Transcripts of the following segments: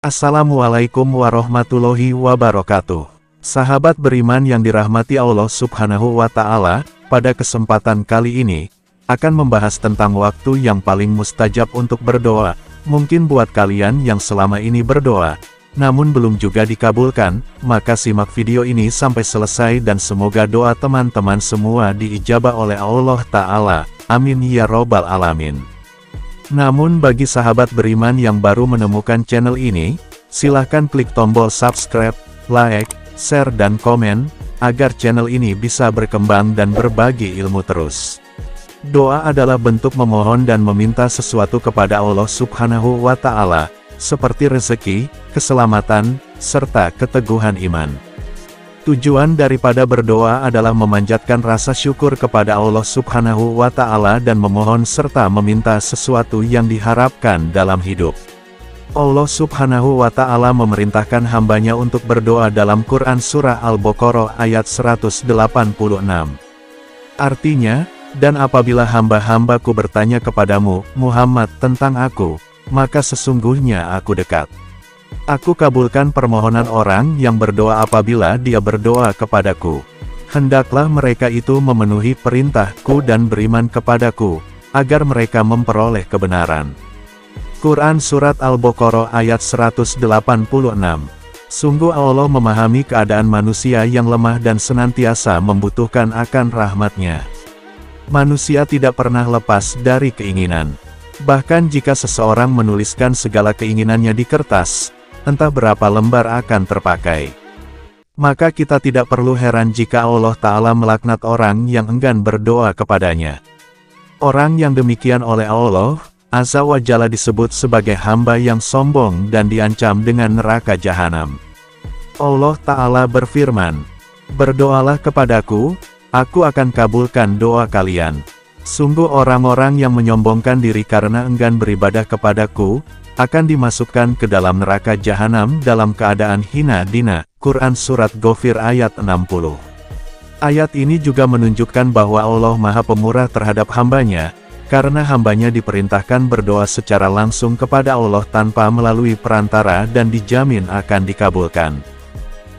Assalamualaikum warahmatullahi wabarakatuh. Sahabat beriman yang dirahmati Allah Subhanahu wa Ta'ala, pada kesempatan kali ini akan membahas tentang waktu yang paling mustajab untuk berdoa. Mungkin buat kalian yang selama ini berdoa, namun belum juga dikabulkan, maka simak video ini sampai selesai dan semoga doa teman-teman semua diijabah oleh Allah Ta'ala. Amin ya robbal alamin. Namun bagi sahabat beriman yang baru menemukan channel ini, silahkan klik tombol subscribe, like, share dan komen, agar channel ini bisa berkembang dan berbagi ilmu terus. Doa adalah bentuk memohon dan meminta sesuatu kepada Allah Subhanahu wa Ta'ala, seperti rezeki, keselamatan, serta keteguhan iman. Tujuan daripada berdoa adalah memanjatkan rasa syukur kepada Allah Subhanahu wa Ta'ala dan memohon serta meminta sesuatu yang diharapkan dalam hidup. Allah Subhanahu wa Ta'ala memerintahkan hambanya untuk berdoa dalam Quran Surah Al-Baqarah ayat 186. Artinya, dan apabila hamba-hambaku bertanya kepadamu, Muhammad, tentang aku, maka sesungguhnya aku dekat. Aku kabulkan permohonan orang yang berdoa apabila dia berdoa kepadaku. Hendaklah mereka itu memenuhi perintahku dan beriman kepadaku, agar mereka memperoleh kebenaran. Quran Surat Al-Baqarah ayat 186. Sungguh Allah memahami keadaan manusia yang lemah dan senantiasa membutuhkan akan rahmat-Nya. Manusia tidak pernah lepas dari keinginan. Bahkan jika seseorang menuliskan segala keinginannya di kertas, entah berapa lembar akan terpakai. Maka kita tidak perlu heran jika Allah Ta'ala melaknat orang yang enggan berdoa kepadanya. Orang yang demikian oleh Allah Azza wa Jalla disebut sebagai hamba yang sombong dan diancam dengan neraka jahanam. Allah Ta'ala berfirman, "Berdoalah kepadaku, aku akan kabulkan doa kalian. Sungguh orang-orang yang menyombongkan diri karena enggan beribadah kepadaku, akan dimasukkan ke dalam neraka jahanam dalam keadaan hina dina." Quran Surat Ghafir ayat 60. Ayat ini juga menunjukkan bahwa Allah Maha Pemurah terhadap hambanya, karena hambanya diperintahkan berdoa secara langsung kepada Allah tanpa melalui perantara dan dijamin akan dikabulkan.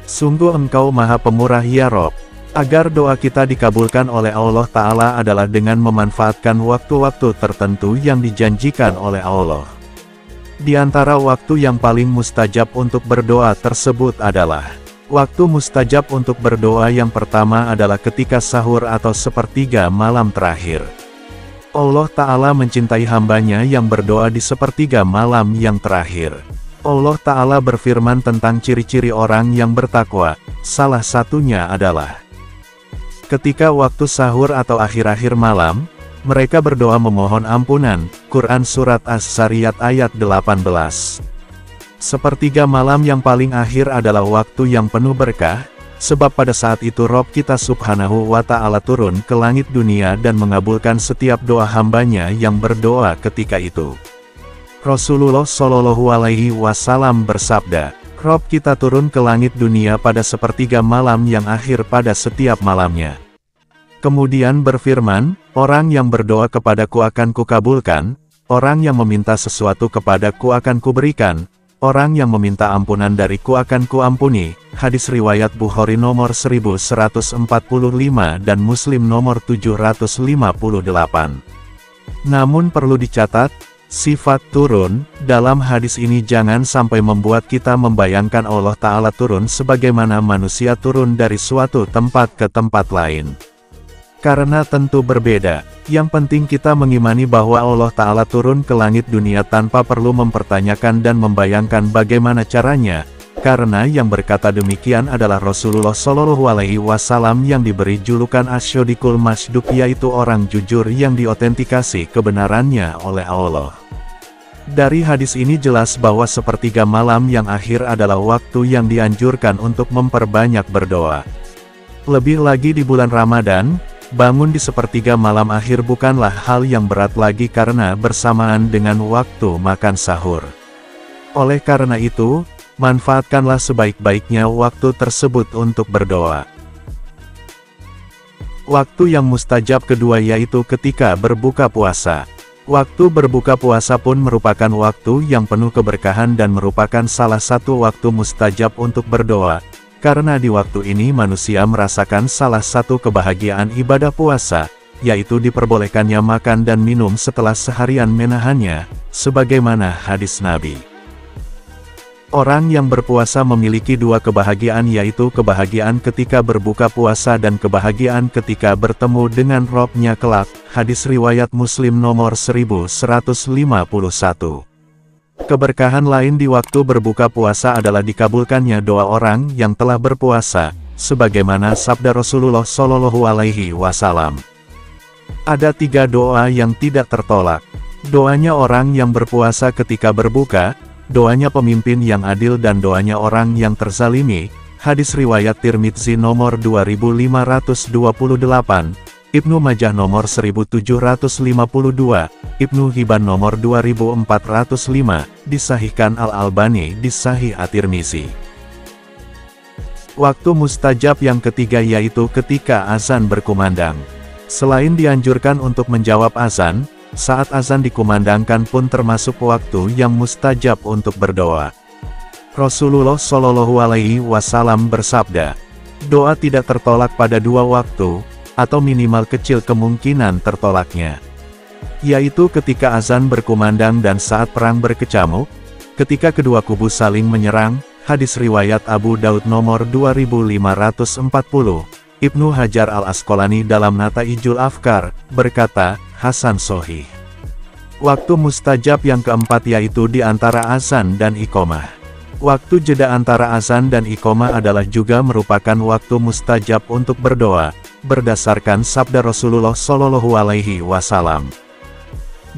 Sungguh Engkau Maha Pemurah ya Rob. Agar doa kita dikabulkan oleh Allah Ta'ala adalah dengan memanfaatkan waktu-waktu tertentu yang dijanjikan oleh Allah. Di antara waktu yang paling mustajab untuk berdoa tersebut adalah waktu mustajab untuk berdoa yang pertama adalah ketika sahur atau sepertiga malam terakhir. Allah Ta'ala mencintai hambanya yang berdoa di sepertiga malam yang terakhir. Allah Ta'ala berfirman tentang ciri-ciri orang yang bertakwa, salah satunya adalah ketika waktu sahur atau akhir-akhir malam, mereka berdoa memohon ampunan. Quran Surat As-Sariyat ayat 18. Sepertiga malam yang paling akhir adalah waktu yang penuh berkah, sebab pada saat itu Rob kita Subhanahu wa Ta'ala turun ke langit dunia dan mengabulkan setiap doa hambanya yang berdoa ketika itu. Rasulullah Shallallahu Alaihi Wasallam bersabda, Rob kita turun ke langit dunia pada sepertiga malam yang akhir pada setiap malamnya. Kemudian berfirman, orang yang berdoa kepadaku akan kukabulkan, orang yang meminta sesuatu kepadaku akan kuberikan, orang yang meminta ampunan dariku akan kuampuni. Hadis riwayat Bukhari nomor 1145 dan Muslim nomor 758. Namun perlu dicatat, sifat turun dalam hadis ini jangan sampai membuat kita membayangkan Allah Ta'ala turun sebagaimana manusia turun dari suatu tempat ke tempat lain. Karena tentu berbeda. Yang penting kita mengimani bahwa Allah Ta'ala turun ke langit dunia tanpa perlu mempertanyakan dan membayangkan bagaimana caranya, karena yang berkata demikian adalah Rasulullah Shallallahu Alaihi Wasallam yang diberi julukan Asyodikul Masduq, yaitu orang jujur yang diotentikasi kebenarannya oleh Allah. Dari hadis ini jelas bahwa sepertiga malam yang akhir adalah waktu yang dianjurkan untuk memperbanyak berdoa. Lebih lagi di bulan Ramadan, bangun di sepertiga malam akhir bukanlah hal yang berat lagi karena bersamaan dengan waktu makan sahur. Oleh karena itu, manfaatkanlah sebaik-baiknya waktu tersebut untuk berdoa. Waktu yang mustajab kedua yaitu ketika berbuka puasa. Waktu berbuka puasa pun merupakan waktu yang penuh keberkahan dan merupakan salah satu waktu mustajab untuk berdoa, karena di waktu ini manusia merasakan salah satu kebahagiaan ibadah puasa, yaitu diperbolehkannya makan dan minum setelah seharian menahannya, sebagaimana hadis Nabi. Orang yang berpuasa memiliki dua kebahagiaan, yaitu kebahagiaan ketika berbuka puasa dan kebahagiaan ketika bertemu dengan Robnya kelak. Hadis riwayat Muslim nomor 1151. Keberkahan lain di waktu berbuka puasa adalah dikabulkannya doa orang yang telah berpuasa, sebagaimana sabda Rasulullah Shallallahu Alaihi Wasallam. Ada 3 doa yang tidak tertolak. Doanya orang yang berpuasa ketika berbuka, doanya pemimpin yang adil, dan doanya orang yang terzalimi. Hadis riwayat Tirmidzi nomor 2528, Ibnu Majah nomor 1752, Ibnu Hibban nomor 2405, disahihkan Al-Albani di Sahih At-Tirmizi. Waktu mustajab yang ketiga yaitu ketika azan berkumandang. Selain dianjurkan untuk menjawab azan, saat azan dikumandangkan pun termasuk waktu yang mustajab untuk berdoa. Rasulullah Shallallahu Alaihi Wasallam bersabda, doa tidak tertolak pada 2 waktu, atau minimal kecil kemungkinan tertolaknya, yaitu ketika azan berkumandang dan saat perang berkecamuk, ketika kedua kubu saling menyerang. Hadis riwayat Abu Daud nomor 2540. Ibnu Hajar Al-Asqalani dalam Nataijul Afkar berkata, Hasan Sohih. Waktu mustajab yang keempat yaitu di antara azan dan iqomah. Waktu jeda antara azan dan iqomah adalah juga merupakan waktu mustajab untuk berdoa, berdasarkan sabda Rasulullah Shallallahu Alaihi Wasallam.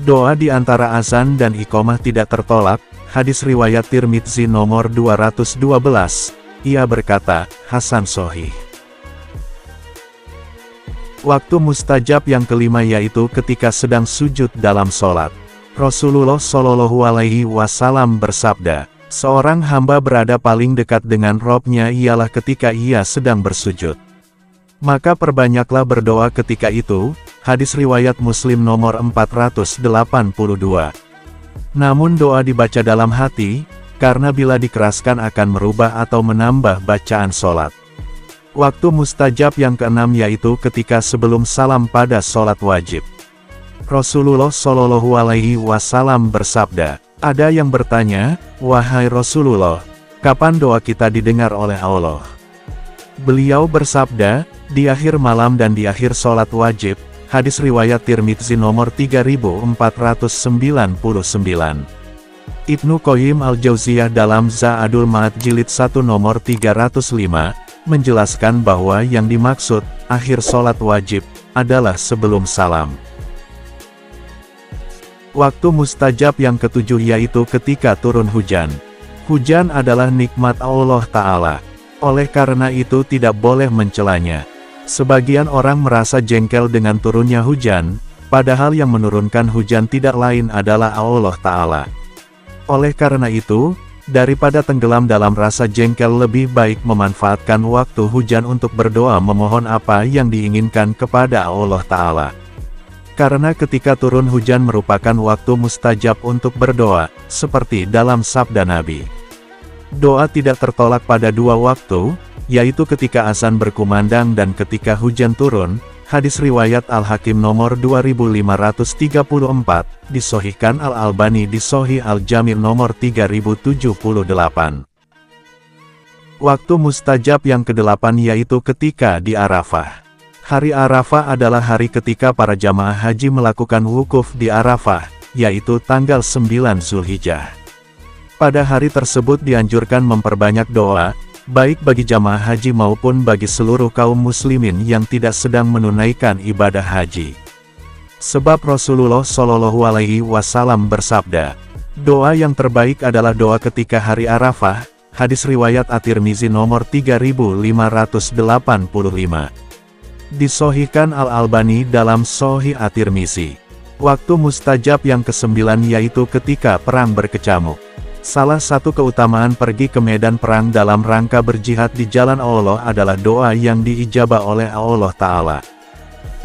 Doa di antara azan dan iqomah tidak tertolak. Hadis riwayat Tirmidzi nomor 212. Ia berkata, Hasan Sohih. Waktu mustajab yang kelima yaitu ketika sedang sujud dalam sholat. Rasulullah Shallallahu Alaihi Wasallam bersabda, seorang hamba berada paling dekat dengan Robnya ialah ketika ia sedang bersujud. Maka perbanyaklah berdoa ketika itu. Hadis riwayat Muslim nomor 482. Namun doa dibaca dalam hati, karena bila dikeraskan akan merubah atau menambah bacaan sholat. Waktu mustajab yang keenam yaitu ketika sebelum salam pada sholat wajib. Rasulullah Shallallahu Alaihi Wasallam bersabda, ada yang bertanya, wahai Rasulullah, kapan doa kita didengar oleh Allah? Beliau bersabda, di akhir malam dan di akhir sholat wajib. Hadis riwayat Tirmidzi nomor 3499. Ibnu Qayyim Al-Jauziyah dalam Za'adul Ma'ad jilid 1 nomor 305, menjelaskan bahwa yang dimaksud, akhir sholat wajib, adalah sebelum salam. Waktu mustajab yang ketujuh yaitu ketika turun hujan. Hujan adalah nikmat Allah Ta'ala. Oleh karena itu tidak boleh mencelanya. Sebagian orang merasa jengkel dengan turunnya hujan, padahal yang menurunkan hujan tidak lain adalah Allah Ta'ala. Oleh karena itu, daripada tenggelam dalam rasa jengkel lebih baik memanfaatkan waktu hujan untuk berdoa memohon apa yang diinginkan kepada Allah Ta'ala. Karena ketika turun hujan merupakan waktu mustajab untuk berdoa, seperti dalam sabda Nabi. Doa tidak tertolak pada 2 waktu, yaitu ketika azan berkumandang dan ketika hujan turun. Hadis riwayat Al-Hakim nomor 2534, disahihkan Al-Albani di Sahih Al-Jami' nomor 3078. Waktu mustajab yang ke-8 yaitu ketika di Arafah. Hari Arafah adalah hari ketika para jamaah haji melakukan wukuf di Arafah, yaitu tanggal 9 Zulhijjah. Pada hari tersebut dianjurkan memperbanyak doa, baik bagi jamaah haji maupun bagi seluruh kaum muslimin yang tidak sedang menunaikan ibadah haji. Sebab Rasulullah Shallallahu Alaihi Wasallam bersabda, doa yang terbaik adalah doa ketika hari Arafah. Hadis riwayat At-Tirmizi nomor 3585. Disahihkan Al-Albani dalam Sahih At-Tirmizi. Waktu mustajab yang ke-9 yaitu ketika perang berkecamuk. Salah satu keutamaan pergi ke medan perang dalam rangka berjihad di jalan Allah adalah doa yang diijabah oleh Allah Ta'ala.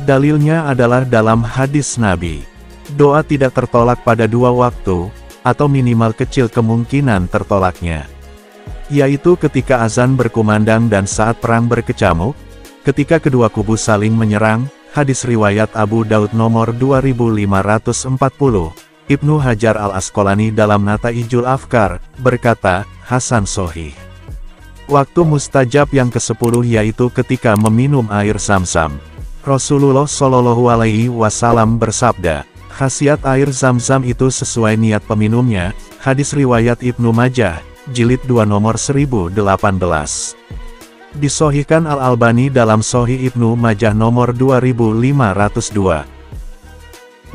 Dalilnya adalah dalam hadis Nabi. Doa tidak tertolak pada 2 waktu, atau minimal kecil kemungkinan tertolaknya. Yaitu ketika azan berkumandang dan saat perang berkecamuk, ketika kedua kubu saling menyerang, hadis riwayat Abu Daud nomor 2540, Ibnu Hajar al-Asqalani dalam Nataijul Afkar, berkata, Hasan Sohih. Waktu mustajab yang ke-10 yaitu ketika meminum air Zam-Zam. Rasulullah Shallallahu Alaihi Wasallam bersabda, khasiat air Zam-Zam itu sesuai niat peminumnya, hadis riwayat Ibnu Majah, jilid 2 nomor 1018. Disahihkan Al-Albani dalam Sahih Ibnu Majah nomor 2502.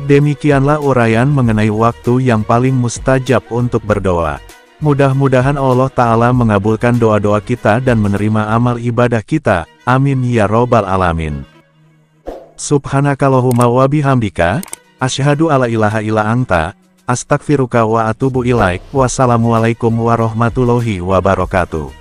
Demikianlah uraian mengenai waktu yang paling mustajab untuk berdoa. Mudah-mudahan Allah Ta'ala mengabulkan doa-doa kita dan menerima amal ibadah kita, amin ya robbal alamin. Subhanakallahumma wa bihamdika, asyhadu alla ilaha illa anta, astaghfiruka wa atubu ilaik, wassalamualaikum warahmatullahi wabarakatuh.